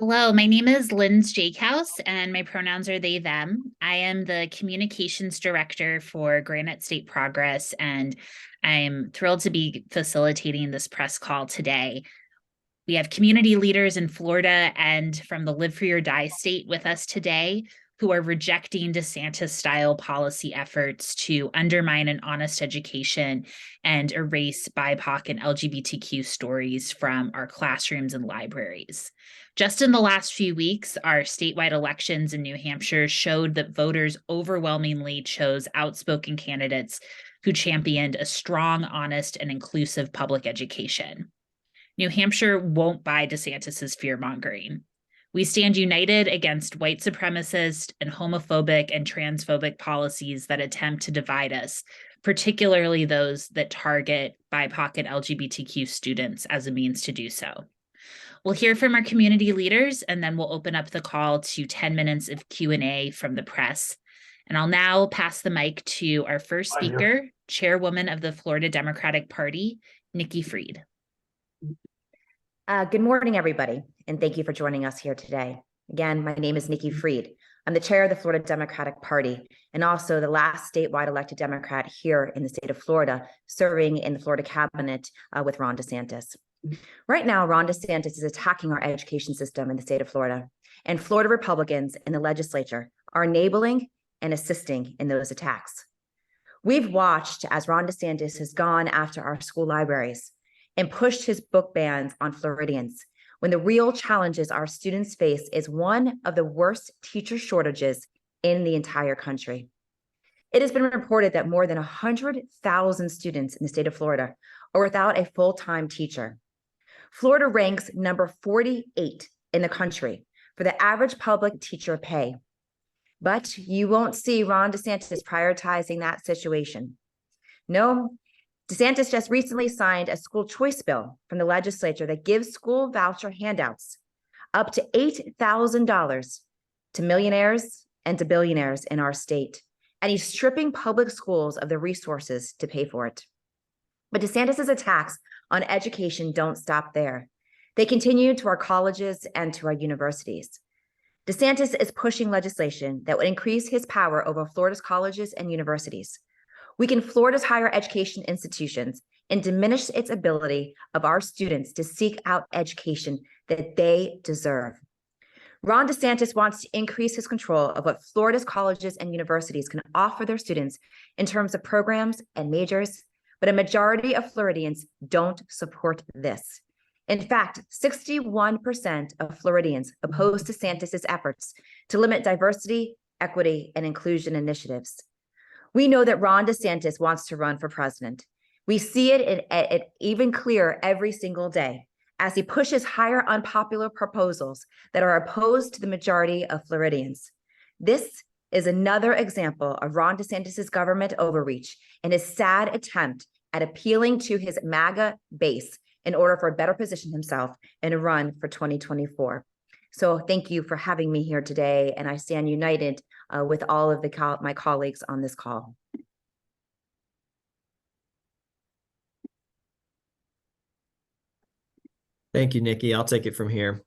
Hello, my name is Lynn's Jakehouse, and my pronouns are they, them. I am the communications director for Granite State Progress, and I'm thrilled to be facilitating this press call today. We have community leaders in Florida and from the Live Free or Die state with us today who are rejecting DeSantis-style policy efforts to undermine an honest education and erase BIPOC and LGBTQ stories from our classrooms and libraries. Just in the last few weeks, our statewide elections in New Hampshire showed that voters overwhelmingly chose outspoken candidates who championed a strong, honest, and inclusive public education. New Hampshire won't buy DeSantis's fear-mongering. We stand united against white supremacist and homophobic and transphobic policies that attempt to divide us, particularly those that target BIPOC and LGBTQ students as a means to do so. We'll hear from our community leaders, and then we'll open up the call to 10 minutes of Q&A from the press. And I'll now pass the mic to our first speaker, Chairwoman of the Florida Democratic Party, Nikki Fried. Good morning, everybody, and thank you for joining us here today. Again, my name is Nikki Fried. I'm the chair of the Florida Democratic Party and also the last statewide elected Democrat here in the state of Florida, serving in the Florida cabinet with Ron DeSantis. Right now, Ron DeSantis is attacking our education system in the state of Florida, and Florida Republicans in the legislature are enabling and assisting in those attacks. We've watched as Ron DeSantis has gone after our school libraries and pushed his book bans on Floridians, when the real challenges our students face is one of the worst teacher shortages in the entire country. It has been reported that more than 100,000 students in the state of Florida are without a full-time teacher. Florida ranks number 48 in the country for the average public teacher pay. But you won't see Ron DeSantis prioritizing that situation. No, DeSantis just recently signed a school choice bill from the legislature that gives school voucher handouts up to $8,000 to millionaires and to billionaires in our state. And he's stripping public schools of the resources to pay for it. But DeSantis's attacks on education don't stop there. They continue to our colleges and to our universities. DeSantis is pushing legislation that would increase his power over Florida's colleges and universities, weaken Florida's higher education institutions, and diminish its ability of our students to seek out education that they deserve. Ron DeSantis wants to increase his control of what Florida's colleges and universities can offer their students in terms of programs and majors, but a majority of Floridians don't support this. In fact, 61% of Floridians oppose DeSantis's efforts to limit diversity, equity, and inclusion initiatives. We know that Ron DeSantis wants to run for president. We see it even clearer every single day as he pushes higher unpopular proposals that are opposed to the majority of Floridians. This is another example of Ron DeSantis's government overreach and his sad attempt at appealing to his MAGA base in order for a better position himself in a run for 2024. So thank you for having me here today, and I stand united with all of my colleagues on this call. Thank you, Nikki. I'll take it from here.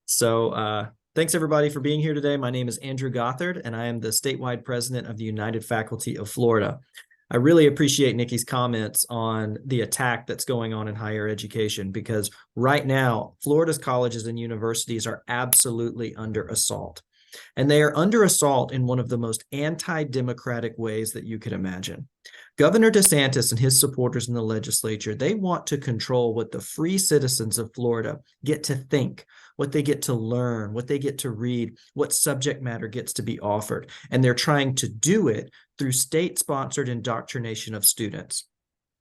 So thanks everybody for being here today. My name is Andrew Gothard, and I am the statewide president of the United Faculty of Florida. I really appreciate Nikki's comments on the attack that's going on in higher education, because right now, Florida's colleges and universities are absolutely under assault. And they are under assault in one of the most anti-democratic ways that you could imagine. Governor DeSantis and his supporters in the legislature, they want to control what the free citizens of Florida get to think, what they get to learn, what they get to read, what subject matter gets to be offered. And they're trying to do it through state-sponsored indoctrination of students.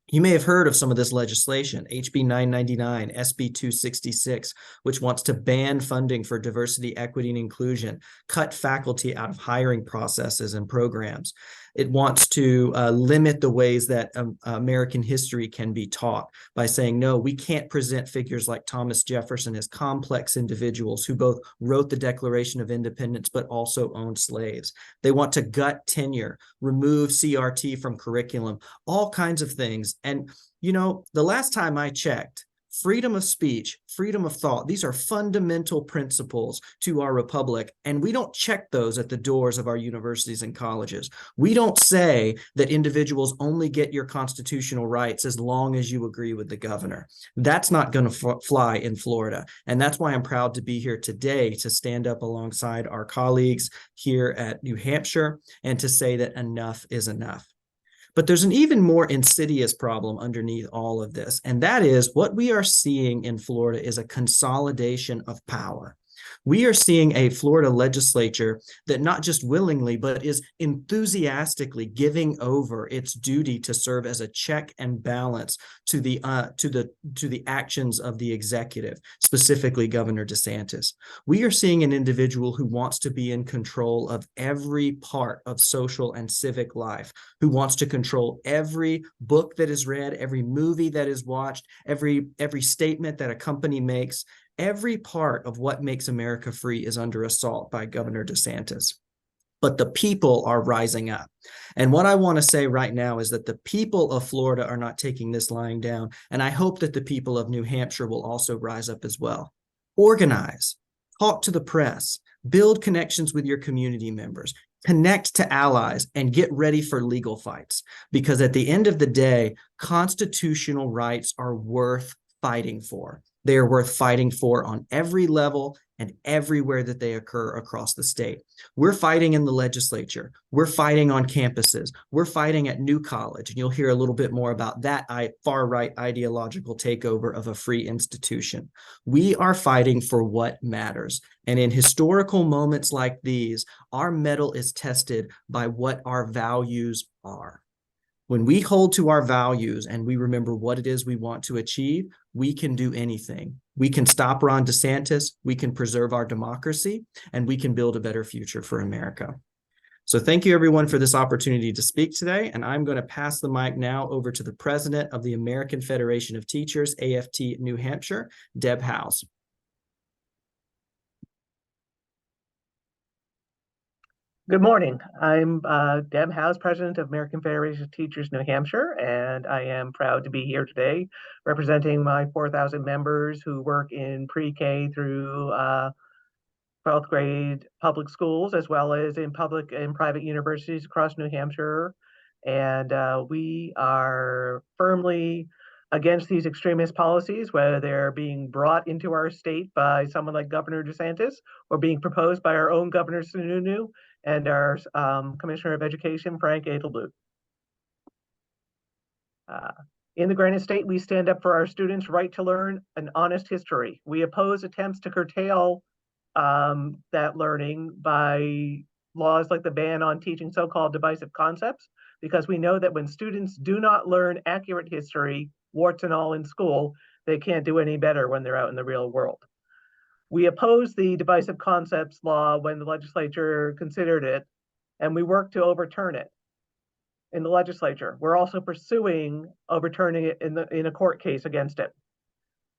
You may have heard of some of this legislation, HB 999, SB 266, which wants to ban funding for diversity, equity, and inclusion, cut faculty out of hiring processes and programs. It wants to limit the ways that American history can be taught by saying, no, we can't present figures like Thomas Jefferson as complex individuals who both wrote the Declaration of Independence but also owned slaves. They want to gut tenure, remove CRT from curriculum, all kinds of things. And, you know, the last time I checked, freedom of speech, freedom of thought, these are fundamental principles to our republic, and we don't check those at the doors of our universities and colleges. We don't say that individuals only get your constitutional rights as long as you agree with the governor. That's not going to fly in Florida, and that's why I'm proud to be here today to stand up alongside our colleagues here at New Hampshire and to say that enough is enough. But there's an even more insidious problem underneath all of this, and that is what we are seeing in Florida is a consolidation of power. We are seeing a Florida legislature that not just willingly, but is enthusiastically giving over its duty to serve as a check and balance to the actions of the executive, specifically Governor DeSantis. We are seeing an individual who wants to be in control of every part of social and civic life, who wants to control every book that is read, every movie that is watched, every statement that a company makes. Every part of what makes America free is under assault by Governor DeSantis. But the people are rising up. And what I want to say right now is that the people of Florida are not taking this lying down. And I hope that the people of New Hampshire will also rise up as well. Organize, talk to the press, build connections with your community members, connect to allies, and get ready for legal fights. Because at the end of the day, constitutional rights are worth fighting for. They are worth fighting for on every level and everywhere that they occur across the state. We're fighting in the legislature. We're fighting on campuses. We're fighting at New College. And you'll hear a little bit more about that far-right ideological takeover of a free institution. We are fighting for what matters. And in historical moments like these, our mettle is tested by what our values are. When we hold to our values and we remember what it is we want to achieve, we can do anything. We can stop Ron DeSantis, we can preserve our democracy, and we can build a better future for America. So thank you everyone for this opportunity to speak today, and I'm going to pass the mic now over to the president of the American Federation of Teachers, AFT New Hampshire, Deb Howes. Good morning. I'm Deb Howes, president of American Federation of Teachers, New Hampshire, and I am proud to be here today representing my 4,000 members who work in pre-K through 12th grade public schools, as well as in public and private universities across New Hampshire. And we are firmly against these extremist policies, whether they're being brought into our state by someone like Governor DeSantis or being proposed by our own Governor Sununu and our Commissioner of Education, Frank Edelblut. In the Granite State, we stand up for our students' right to learn an honest history. We oppose attempts to curtail that learning by laws like the ban on teaching so-called divisive concepts, because we know that when students do not learn accurate history, warts and all in school, they can't do any better when they're out in the real world. We opposed the divisive concepts law when the legislature considered it, and we worked to overturn it in the legislature. We're also pursuing overturning it in a court case against it.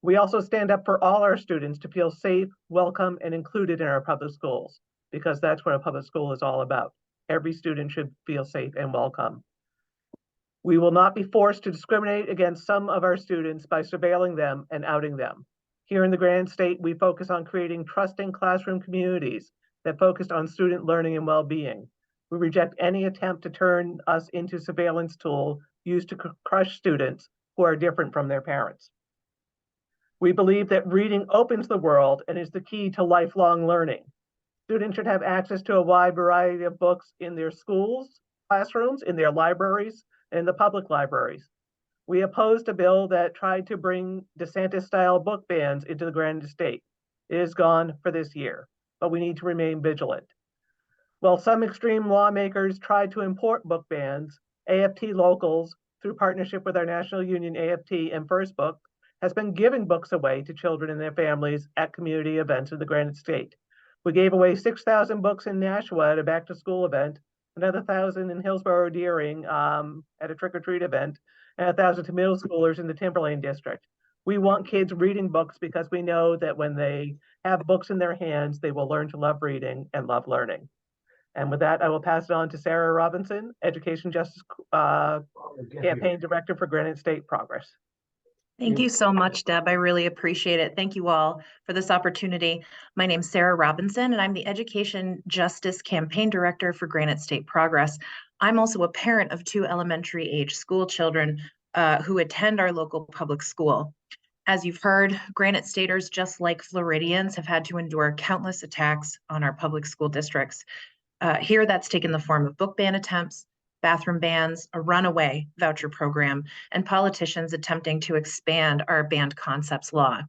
We also stand up for all our students to feel safe, welcome, and included in our public schools, because that's what a public school is all about. Every student should feel safe and welcome. We will not be forced to discriminate against some of our students by surveilling them and outing them. Here in the Granite State, we focus on creating trusting classroom communities that focus on student learning and well-being. We reject any attempt to turn us into a surveillance tool used to crush students who are different from their parents. We believe that reading opens the world and is the key to lifelong learning. Students should have access to a wide variety of books in their schools, classrooms, in their libraries, and in the public libraries. We opposed a bill that tried to bring DeSantis-style book bans into the Granite State. It is gone for this year, but we need to remain vigilant. While some extreme lawmakers tried to import book bans, AFT Locals, through partnership with our national union AFT and First Book, has been giving books away to children and their families at community events in the Granite State. We gave away 6,000 books in Nashua at a back-to-school event, another 1,000 in Hillsborough Deering at a trick-or-treat event, and 1,000 to middle schoolers in the Timberlane district. We want kids reading books because we know that when they have books in their hands, they will learn to love reading and love learning. And with that, I will pass it on to Sarah Robinson, Education Justice Campaign Director for Granite State Progress. Thank you so much, Deb. I really appreciate it. Thank you all for this opportunity. My name's Sarah Robinson, and I'm the Education Justice Campaign Director for Granite State Progress. I'm also a parent of 2 elementary age school children who attend our local public school. As you've heard, Granite Staters, just like Floridians, have had to endure countless attacks on our public school districts. Here, that's taken the form of book ban attempts, bathroom bans, a runaway voucher program, and politicians attempting to expand our banned concepts law.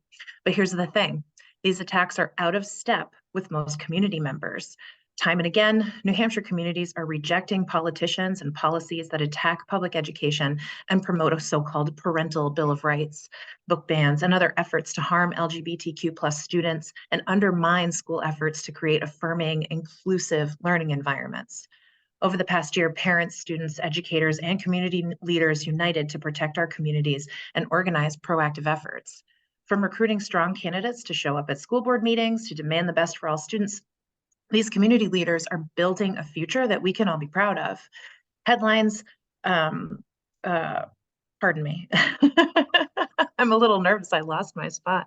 But here's the thing, these attacks are out of step with most community members. Time and again, New Hampshire communities are rejecting politicians and policies that attack public education and promote a so-called parental Bill of Rights, book bans, and other efforts to harm LGBTQ+ students and undermine school efforts to create affirming, inclusive learning environments. Over the past year, parents, students, educators, and community leaders united to protect our communities and organize proactive efforts. From recruiting strong candidates to show up at school board meetings to demand the best for all students, these community leaders are building a future that we can all be proud of. Headlines, pardon me. I'm a little nervous, I lost my spot.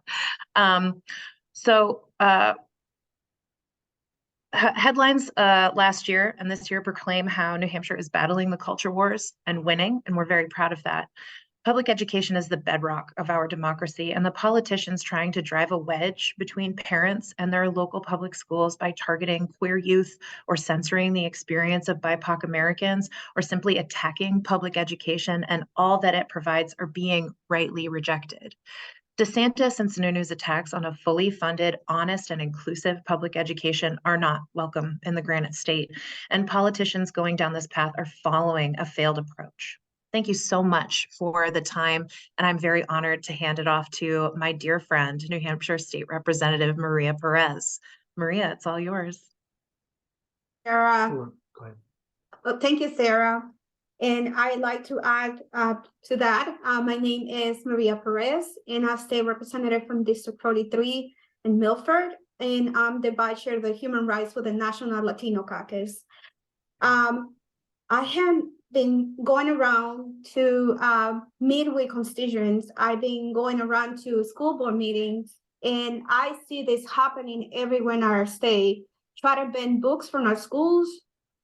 Headlines last year and this year proclaim how New Hampshire is battling the culture wars and winning, and we're very proud of that. Public education is the bedrock of our democracy, and the politicians trying to drive a wedge between parents and their local public schools by targeting queer youth or censoring the experience of BIPOC Americans or simply attacking public education and all that it provides are being rightly rejected. DeSantis and Sununu's attacks on a fully funded, honest, and inclusive public education are not welcome in the Granite State, and politicians going down this path are following a failed approach. Thank you so much for the time, and I'm very honored to hand it off to my dear friend, New Hampshire State Representative Maria Perez. Maria, it's all yours. Sarah. Sure. Go ahead. Well, thank you, Sarah. And I'd like to add to that. My name is Maria Perez, and I'm State Representative from District 43 in Milford, and I'm the Vice Chair of the Human Rights for the National Latino Caucus. I have been going around to meet with constituents. I've been going around to school board meetings, and I see this happening everywhere in our state. Try to ban books from our schools,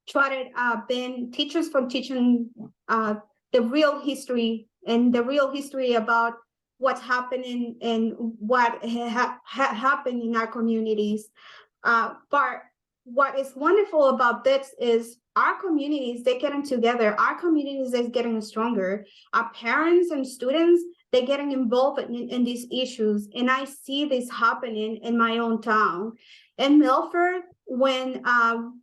try to ban teachers from teaching the real history about what's happening and what happened in our communities. But what is wonderful about this is our communities, they're getting together. Our communities is getting stronger. Our parents and students, they're getting involved in these issues. And I see this happening in my own town. In Milford, when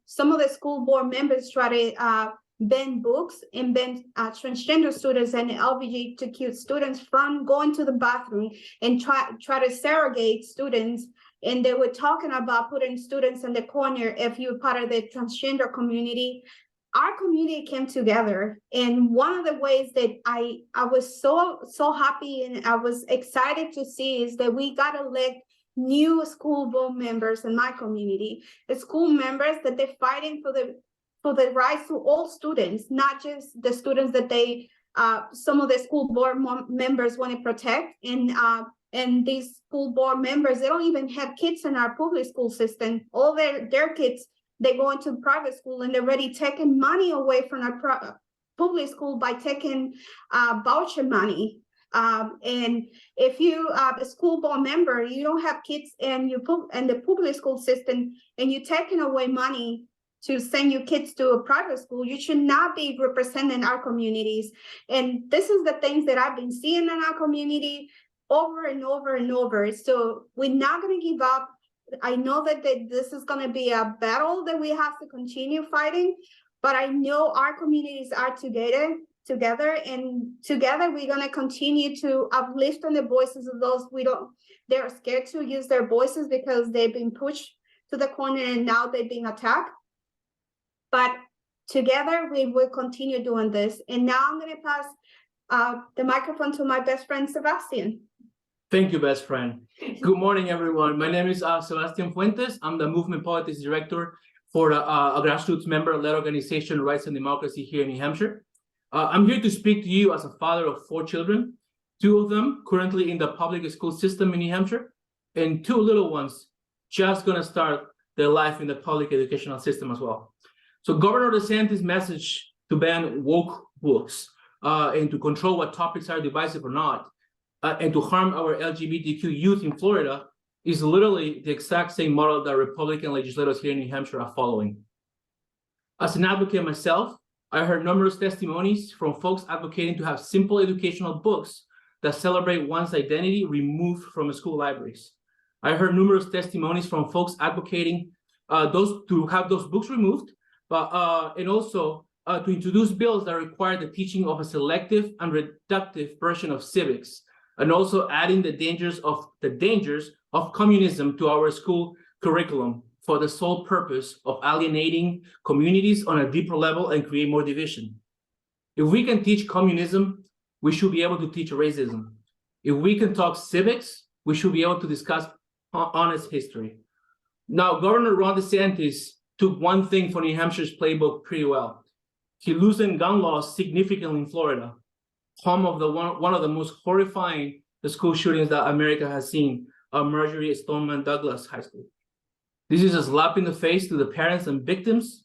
some of the school board members try to ban books and ban transgender students and LGBTQ students from going to the bathroom and try to segregate students, and they were talking about putting students in the corner if you're part of the transgender community. Our community came together, and one of the ways that I was so happy and I was excited to see is that we got elect new school board members in my community, the school members that they're fighting for the rights to all students, not just the students that they some of the school board members want to protect. And these school board members, they don't even have kids in our public school system. All their kids, they go into private school, and they're already taking money away from our public school by taking voucher money. And if you are a school board member, you don't have kids in the public school system, and you're taking away money to send your kids to a private school, you should not be representing our communities. And this is the things that I've been seeing in our community over and over and over. So we're not going to give up. I know that this is going to be a battle that we have to continue fighting, but I know our communities are together, and together we're going to continue to uplift on the voices of those they're scared to use their voices because they've been pushed to the corner and now they're being attacked. But together we will continue doing this. And now I'm going to pass the microphone to my best friend, Sebastian. Thank you, best friend. Good morning, everyone. My name is Sebastian Fuentes. I'm the Movement Politics Director for a grassroots member-led organization, Rights and Democracy, here in New Hampshire. I'm here to speak to you as a father of 4 children. 2 of them currently in the public school system in New Hampshire, and 2 little ones just gonna start their life in the public educational system as well. So Governor DeSantis' message to ban woke books and to control what topics are divisive or not, and to harm our LGBTQ youth in Florida is literally the exact same model that Republican legislators here in New Hampshire are following. As an advocate myself, I heard numerous testimonies from folks advocating to have simple educational books that celebrate one's identity removed from school libraries. I heard numerous testimonies from folks advocating to have those books removed, but and also to introduce bills that require the teaching of a selective and reductive version of civics, and also adding the dangers of communism to our school curriculum for the sole purpose of alienating communities on a deeper level and create more division. If we can teach communism, we should be able to teach racism. If we can talk civics, we should be able to discuss honest history. Now, Governor Ron DeSantis took one thing from New Hampshire's playbook pretty well. He loosened gun laws significantly in Florida, home of one of the most horrifying school shootings that America has seen, Marjorie Stoneman Douglas High School. This is a slap in the face to the parents and victims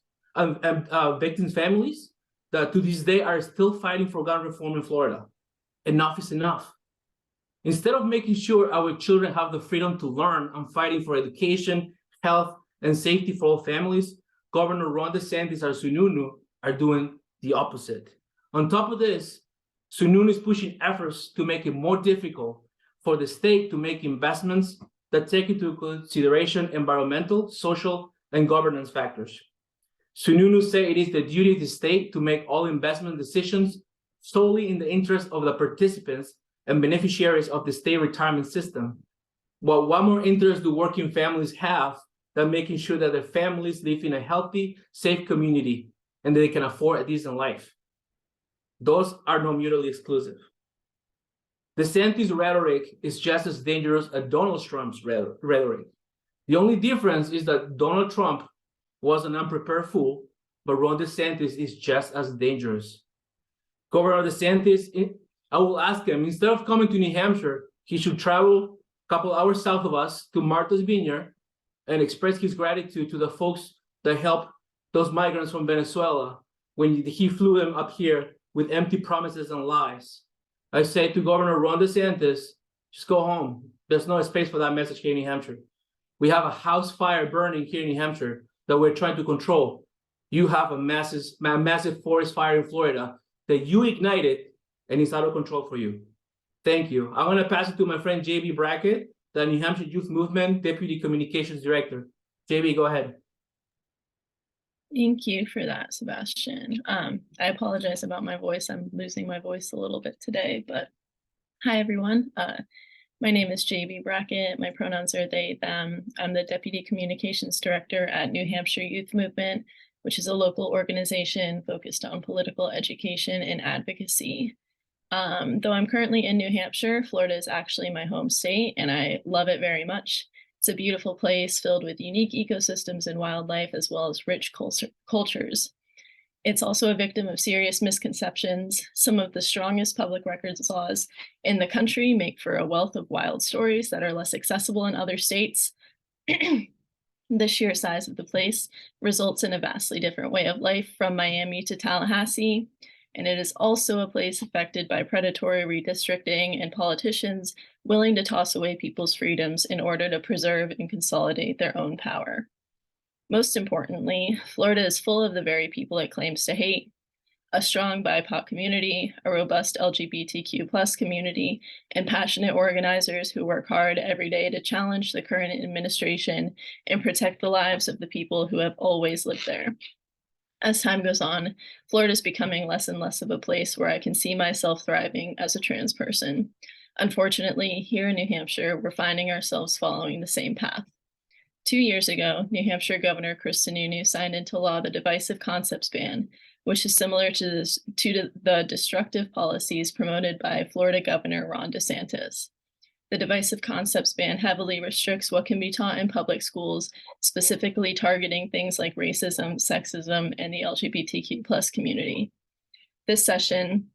families that to this day are still fighting for gun reform in Florida. Enough is enough. Instead of making sure our children have the freedom to learn and fighting for education, health, and safety for all families, Governor Ron DeSantis and Sununu are doing the opposite. On top of this, Sununu is pushing efforts to make it more difficult for the state to make investments that take into consideration environmental, social, and governance factors. Sununu say it is the duty of the state to make all investment decisions solely in the interest of the participants and beneficiaries of the state retirement system. But what more interest do working families have than making sure that their families live in a healthy, safe community and that they can afford a decent life? Those are not mutually exclusive. DeSantis' rhetoric is just as dangerous as Donald Trump's rhetoric. The only difference is that Donald Trump was an unprepared fool, but Ron DeSantis is just as dangerous. Governor DeSantis, I will ask him, instead of coming to New Hampshire, he should travel a couple hours south of us to Martha's Vineyard and express his gratitude to the folks that helped those migrants from Venezuela when he flew them up here with empty promises and lies. I say to Governor Ron DeSantis, just go home. There's no space for that message here in New Hampshire. We have a house fire burning here in New Hampshire that we're trying to control. You have a massive forest fire in Florida that you ignited and it's out of control for you. Thank you. I'm going to pass it to my friend JB Brackett, the New Hampshire Youth Movement Deputy Communications Director. JB, go ahead. Thank you for that, Sebastian. I apologize about my voice. I'm losing my voice a little bit today, but hi, everyone. My name is JB Brackett. My pronouns are they, them. I'm the Deputy Communications Director at New Hampshire Youth Movement, which is a local organization focused on political education and advocacy. Though I'm currently in New Hampshire, Florida is actually my home state, and I love it very much. It's a beautiful place filled with unique ecosystems and wildlife, as well as rich cultures. It's also a victim of serious misconceptions. Some of the strongest public records laws in the country make for a wealth of wild stories that are less accessible in other states. The sheer size of the place results in a vastly different way of life from Miami to Tallahassee. And it is also a place affected by predatory redistricting and politicians willing to toss away people's freedoms in order to preserve and consolidate their own power. Most importantly, Florida is full of the very people it claims to hate: a strong BIPOC community, a robust LGBTQ+ community, and passionate organizers who work hard every day to challenge the current administration and protect the lives of the people who have always lived there. As time goes on, Florida is becoming less and less of a place where I can see myself thriving as a trans person. Unfortunately, here in New Hampshire, we're finding ourselves following the same path. 2 years ago, New Hampshire Governor Chris Sununu signed into law the divisive concepts ban, which is similar to the destructive policies promoted by Florida Governor Ron DeSantis. The divisive concepts ban heavily restricts what can be taught in public schools, specifically targeting things like racism, sexism, and the LGBTQ+ community. This session,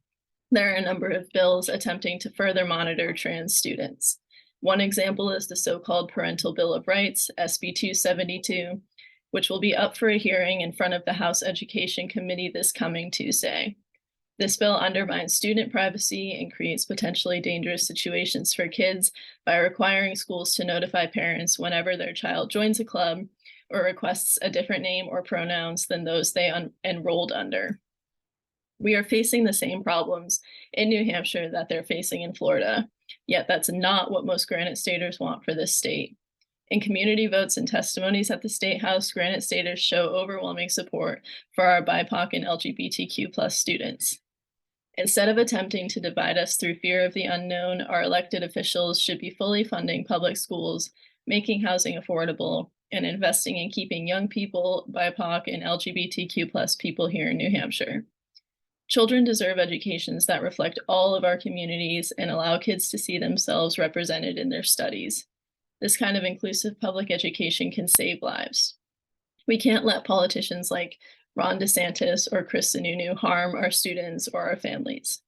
There are a number of bills attempting to further monitor trans students. One example is the so-called Parental Bill of Rights, SB 272, which will be up for a hearing in front of the House Education Committee this coming Tuesday. This bill undermines student privacy and creates potentially dangerous situations for kids by requiring schools to notify parents whenever their child joins a club or requests a different name or pronouns than those they enrolled under. We are facing the same problems in New Hampshire that they're facing in Florida, yet that's not what most Granite Staters want for this state. In community votes and testimonies at the State House, Granite Staters show overwhelming support for our BIPOC and LGBTQ+ students. Instead of attempting to divide us through fear of the unknown, our elected officials should be fully funding public schools, making housing affordable, and investing in keeping young people, BIPOC, and LGBTQ+ people here in New Hampshire. Children deserve educations that reflect all of our communities and allow kids to see themselves represented in their studies. This kind of inclusive public education can save lives. We can't let politicians like Ron DeSantis or Chris Sununu harm our students or our families.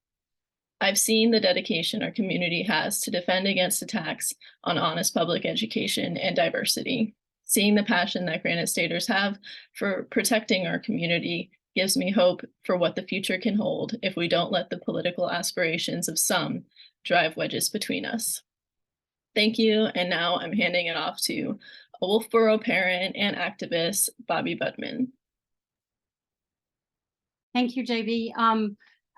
I've seen the dedication our community has to defend against attacks on honest public education and diversity. Seeing the passion that Granite Staters have for protecting our community gives me hope for what the future can hold if we don't let the political aspirations of some drive wedges between us. Thank you, and now I'm handing it off to a Wolfboro parent and activist, Bobby Budman. Thank you, JB.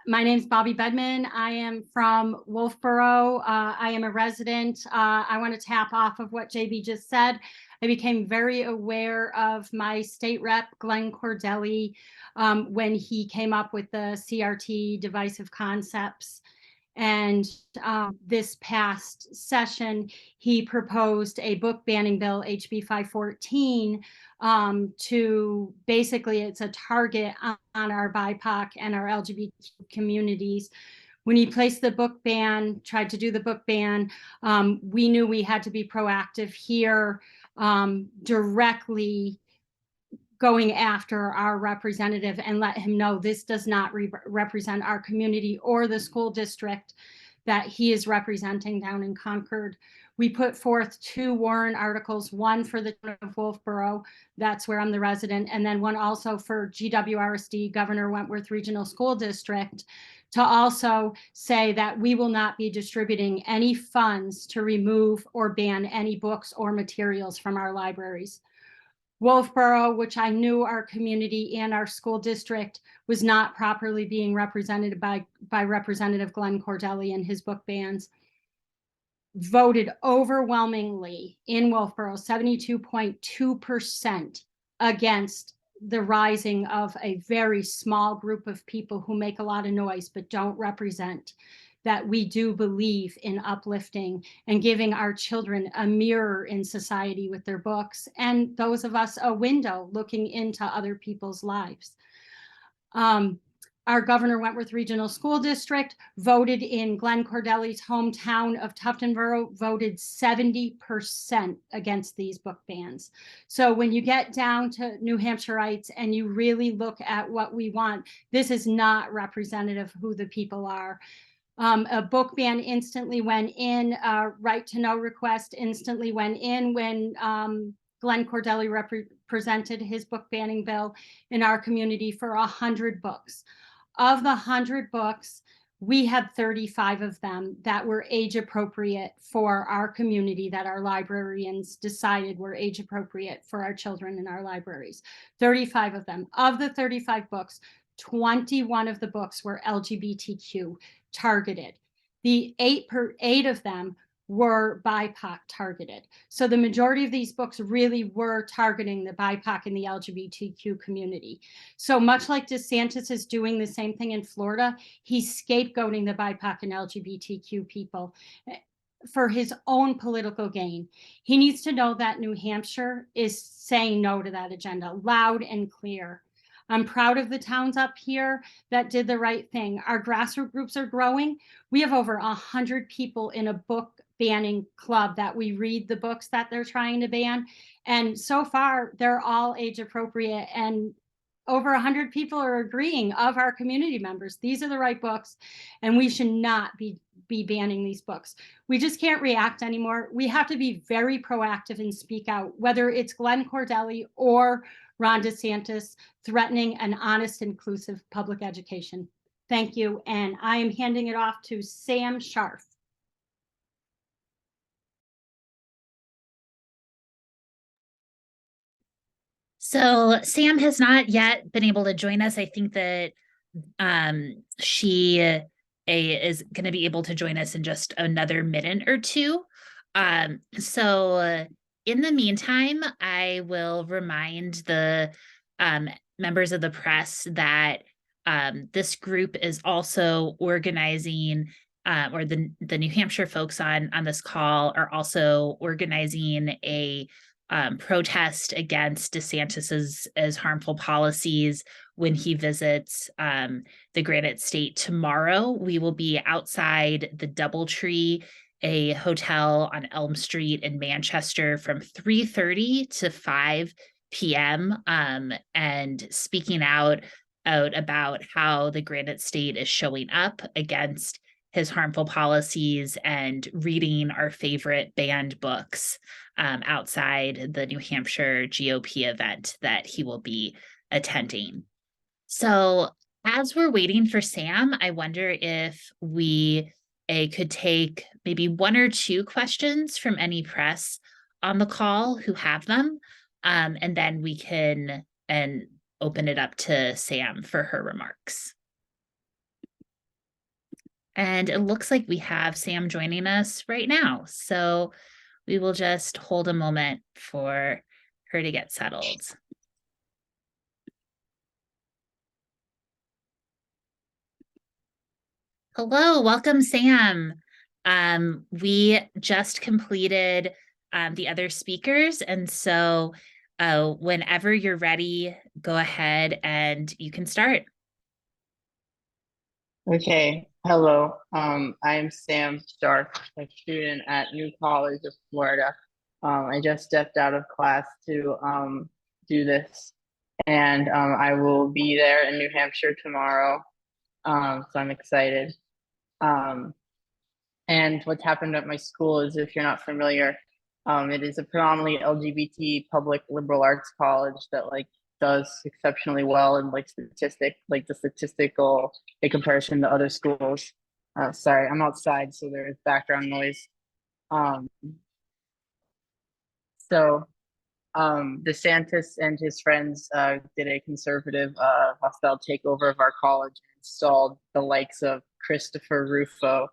My name's Bobby Budman. I am from Wolfboro. I am a resident. I want to tap off of what JB just said. I became very aware of my state rep, Glenn Cordelli, when he came up with the CRT divisive concepts. And this past session, he proposed a book banning bill, HB 514, to basically, it's a target on our BIPOC and our LGBT communities. When he placed the book ban, tried to do the book ban, we knew we had to be proactive here, directly going after our representative and let him know this does not represent our community or the school district that he is representing down in Concord. We put forth 2 warrant articles, one for the town of Wolfboro, that's where I'm the resident, and then one also for GWRSD, Governor Wentworth Regional School District, to also say that we will not be distributing any funds to remove or ban any books or materials from our libraries. Wolfboro, which I knew our community and our school district was not properly being represented by Representative Glenn Cordelli and his book bans, voted overwhelmingly in Wolfboro, 72.2% against the rising of a very small group of people who make a lot of noise but don't represent, that we do believe in uplifting and giving our children a mirror in society with their books, and those of us a window looking into other people's lives. Our Governor Wentworth Regional School District voted in Glenn Cordelli's hometown of Tuftonboro, voted 70% against these book bans. So when you get down to New Hampshireites and you really look at what we want, this is not representative of who the people are. A book ban instantly went in, right to know request instantly went in when Glenn Cordelli presented his book banning bill in our community for 100 books. Of the 100 books, we had 35 of them that were age appropriate for our community, that our librarians decided were age appropriate for our children in our libraries. 35 of them. Of the 35 books, 21 of the books were LGBTQ targeted. The 8 of them were BIPOC targeted. So the majority of these books really were targeting the BIPOC and the LGBTQ community. So much like DeSantis is doing the same thing in Florida, he's scapegoating the BIPOC and LGBTQ people for his own political gain. He needs to know that New Hampshire is saying no to that agenda, loud and clear. I'm proud of the towns up here that did the right thing. Our grassroots groups are growing. We have over 100 people in a book banning club that we read the books that they're trying to ban. And so far, they're all age appropriate and over 100 people are agreeing of our community members. These are the right books, and we should not be banning these books. We just can't react anymore. We have to be very proactive and speak out, whether it's Glenn Cordelli or Ron DeSantis threatening an honest, inclusive public education. Thank you. And I am handing it off to Sam Scharf. So Sam has not yet been able to join us. I think that she is going to be able to join us in just another minute or two. So in the meantime, I will remind the members of the press that this group is also organizing, or the New Hampshire folks on this call are also organizing a protest against DeSantis's harmful policies when he visits the Granite State tomorrow. We will be outside the DoubleTree, a hotel on Elm Street in Manchester, from 3:30 to 5 p.m. And speaking out about how the Granite State is showing up against his harmful policies and reading our favorite banned books outside the New Hampshire GOP event that he will be attending. So as we're waiting for Sam, I wonder if we could take maybe one or two questions from any press on the call who have them, and then we can open it up to Sam for her remarks. And it looks like we have Sam joining us right now. So we will just hold a moment for her to get settled. Hello, welcome, Sam. We just completed the other speakers, and so whenever you're ready, go ahead and you can start. Okay, hello. I'm Sam Stark, a student at New College of Florida. I just stepped out of class to do this, and I will be there in New Hampshire tomorrow. So I'm excited. And what's happened at my school is, if you're not familiar, it is a predominantly LGBT public liberal arts college that does exceptionally well in the statistical in comparison to other schools. Sorry, I'm outside, so there is background noise. DeSantis and his friends did a conservative hostile takeover of our college and installed the likes of Christopher Rufo,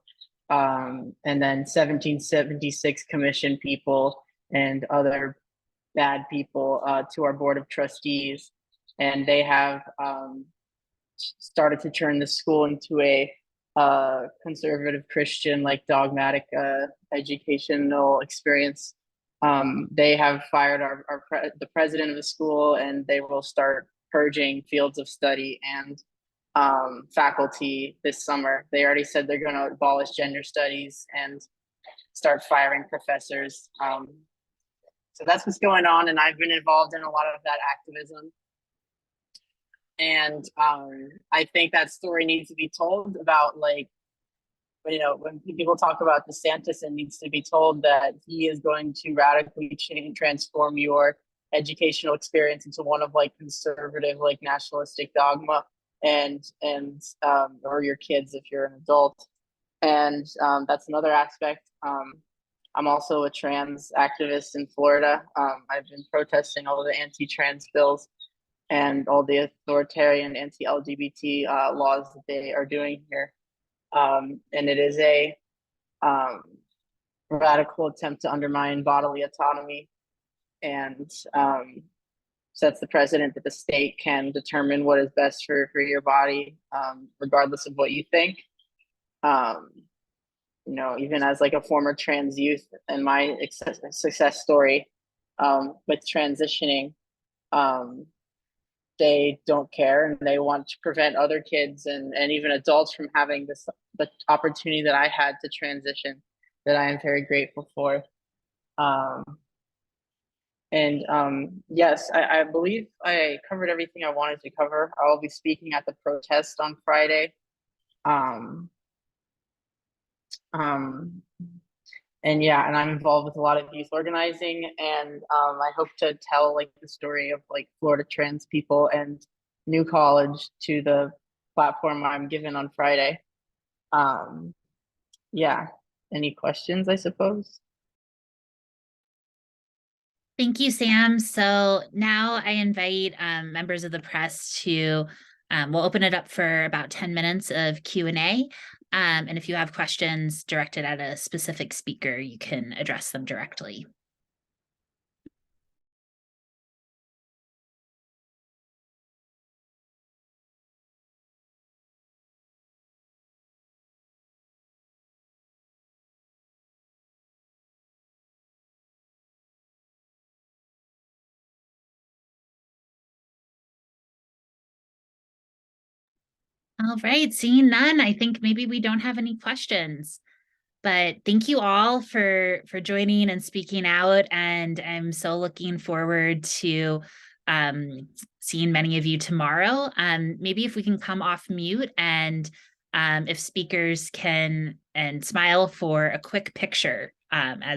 and then 1776 commission people and other bad people to our board of trustees, and they have started to turn the school into a conservative Christian, dogmatic educational experience. They have fired the president of the school, and they will start purging fields of study and faculty this summer. They already said they're going to abolish gender studies and start firing professors. So that's what's going on, and I've been involved in a lot of that activism. And I think that story needs to be told about, when people talk about DeSantis, it needs to be told that he is going to radically transform your educational experience into one of conservative, nationalistic dogma, and or your kids if you're an adult. And that's another aspect. I'm also a trans activist in Florida. I've been protesting all the anti-trans bills and all the authoritarian anti-LGBT laws that they are doing here. And it is a radical attempt to undermine bodily autonomy, and sets the precedent that the state can determine what is best for your body, regardless of what you think. Even as a former trans youth, and my success story with transitioning, they don't care, and they want to prevent other kids and even adults from having the opportunity that I had to transition, that I am very grateful for. And yes, I believe I covered everything I wanted to cover. I'll be speaking at the protest on Friday. Um, um, and yeah, and I'm involved with a lot of youth organizing, and I hope to tell like the story of like Florida trans people and New College to the platform I'm given on Friday. Yeah, any questions, I suppose? Thank you, Sam. So now I invite members of the press to, we'll open it up for about 10 minutes of Q&A. And if you have questions directed at a specific speaker, you can address them directly. All right, seeing none, I think maybe we don't have any questions. But thank you all for joining and speaking out, and I'm so looking forward to seeing many of you tomorrow. Maybe if we can come off mute, and if speakers can and smile for a quick picture,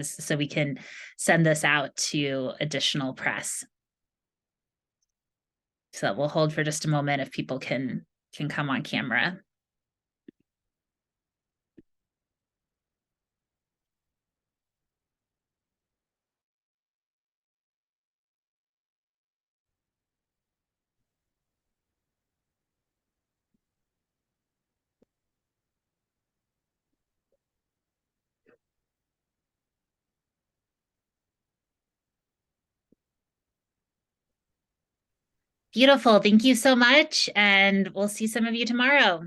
so we can send this out to additional press. So we'll hold for just a moment if people can come on camera. Beautiful. Thank you so much. And we'll see some of you tomorrow.